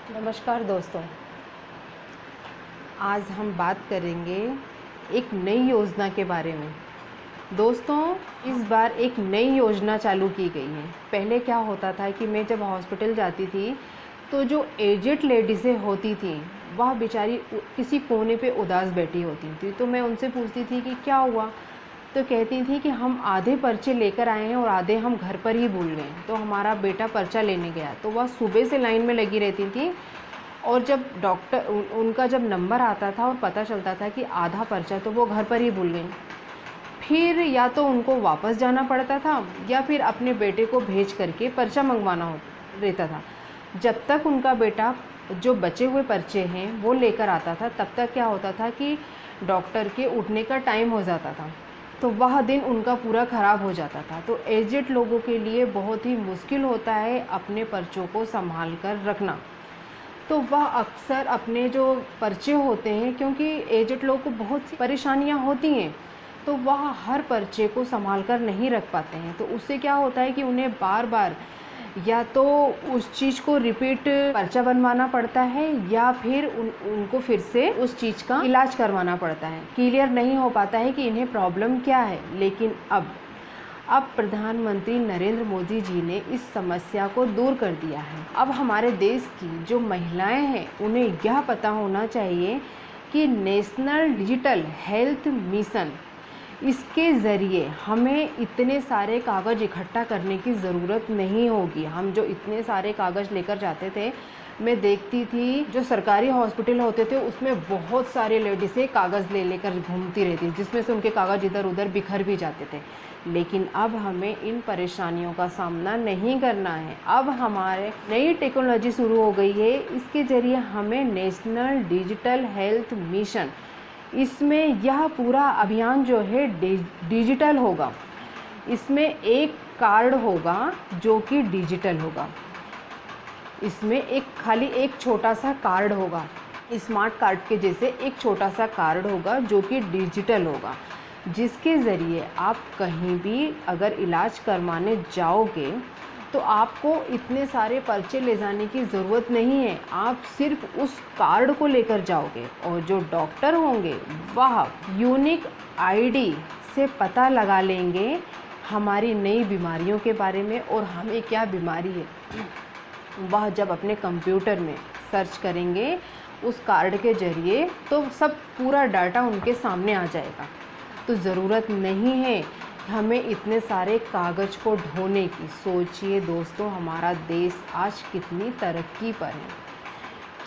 नमस्कार दोस्तों, आज हम बात करेंगे एक नई योजना के बारे में। दोस्तों, इस बार एक नई योजना चालू की गई है। पहले क्या होता था कि मैं जब हॉस्पिटल जाती थी तो जो एजेड लेडीज़ें होती थी वह बेचारी किसी कोने पे उदास बैठी होती थी। तो मैं उनसे पूछती थी कि क्या हुआ, तो कहती थी कि हम आधे पर्चे लेकर आए हैं और आधे हम घर पर ही भूल गए। तो हमारा बेटा पर्चा लेने गया तो वह सुबह से लाइन में लगी रहती थी और जब डॉक्टर उनका जब नंबर आता था और पता चलता था कि आधा पर्चा तो वो घर पर ही भूल गई। फिर या तो उनको वापस जाना पड़ता था या फिर अपने बेटे को भेज करके पर्चा मंगवाना रहता था। जब तक उनका बेटा जो बचे हुए पर्चे हैं वो लेकर आता था, तब तक क्या होता था कि डॉक्टर के उठने का टाइम हो जाता था, तो वह दिन उनका पूरा ख़राब हो जाता था। तो एजेड लोगों के लिए बहुत ही मुश्किल होता है अपने पर्चों को संभाल कर रखना। तो वह अक्सर अपने जो पर्चे होते हैं, क्योंकि एजेड लोगों को बहुत सी परेशानियां होती हैं, तो वह हर पर्चे को संभाल कर नहीं रख पाते हैं। तो उससे क्या होता है कि उन्हें बार बार या तो उस चीज़ को रिपीट पर्चा बनवाना पड़ता है या फिर उनको फिर से उस चीज़ का इलाज करवाना पड़ता है। क्लियर नहीं हो पाता है कि इन्हें प्रॉब्लम क्या है। लेकिन अब प्रधानमंत्री नरेंद्र मोदी जी ने इस समस्या को दूर कर दिया है। अब हमारे देश की जो महिलाएं हैं उन्हें यह पता होना चाहिए कि नेशनल डिजिटल हेल्थ मिशन, इसके ज़रिए हमें इतने सारे कागज़ इकट्ठा करने की ज़रूरत नहीं होगी। हम जो इतने सारे कागज़ लेकर जाते थे, मैं देखती थी जो सरकारी हॉस्पिटल होते थे उसमें बहुत सारे लेडीज़ें कागज़ ले लेकर घूमती रहती, जिसमें से उनके कागज़ इधर उधर बिखर भी जाते थे। लेकिन अब हमें इन परेशानियों का सामना नहीं करना है। अब हमारे नई टेक्नोलॉजी शुरू हो गई है, इसके ज़रिए हमें नेशनल डिजिटल हेल्थ मिशन, इसमें यह पूरा अभियान जो है डिजिटल होगा। इसमें एक कार्ड होगा जो कि डिजिटल होगा। इसमें खाली एक छोटा सा कार्ड होगा, स्मार्ट कार्ड के जैसे एक छोटा सा कार्ड होगा जो कि डिजिटल होगा, जिसके ज़रिए आप कहीं भी अगर इलाज करवाने जाओगे तो आपको इतने सारे पर्चे ले जाने की ज़रूरत नहीं है। आप सिर्फ उस कार्ड को लेकर जाओगे और जो डॉक्टर होंगे वह यूनिक आईडी से पता लगा लेंगे हमारी नई बीमारियों के बारे में और हमें क्या बीमारी है। वह जब अपने कंप्यूटर में सर्च करेंगे उस कार्ड के ज़रिए तो सब पूरा डाटा उनके सामने आ जाएगा। तो ज़रूरत नहीं है हमें इतने सारे कागज़ को ढोने की। सोचिए दोस्तों, हमारा देश आज कितनी तरक्की पर है,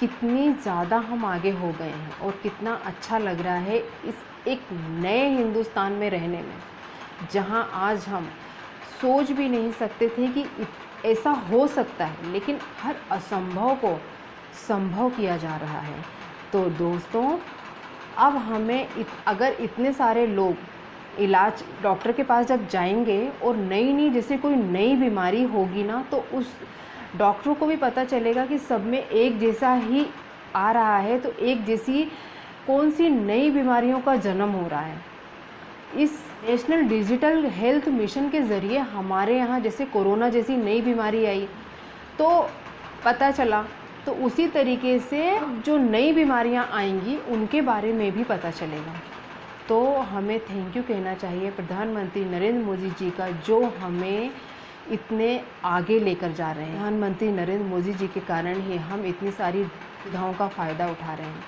कितनी ज़्यादा हम आगे हो गए हैं और कितना अच्छा लग रहा है इस एक नए हिंदुस्तान में रहने में, जहां आज हम सोच भी नहीं सकते थे कि ऐसा हो सकता है, लेकिन हर असंभव को संभव किया जा रहा है। तो दोस्तों, अब हमें अगर इतने सारे लोग इलाज डॉक्टर के पास जब जाएंगे और नई जैसे कोई नई बीमारी होगी ना, तो उस डॉक्टरों को भी पता चलेगा कि सब में एक जैसा ही आ रहा है, तो एक जैसी कौन सी नई बीमारियों का जन्म हो रहा है। इस नेशनल डिजिटल हेल्थ मिशन के ज़रिए हमारे यहाँ जैसे कोरोना जैसी नई बीमारी आई तो पता चला, तो उसी तरीके से जो नई बीमारियां आएंगी उनके बारे में भी पता चलेगा। तो हमें थैंक यू कहना चाहिए प्रधानमंत्री नरेंद्र मोदी जी का, जो हमें इतने आगे लेकर जा रहे हैं। प्रधानमंत्री नरेंद्र मोदी जी के कारण ही हम इतनी सारी सुविधाओं का फ़ायदा उठा रहे हैं।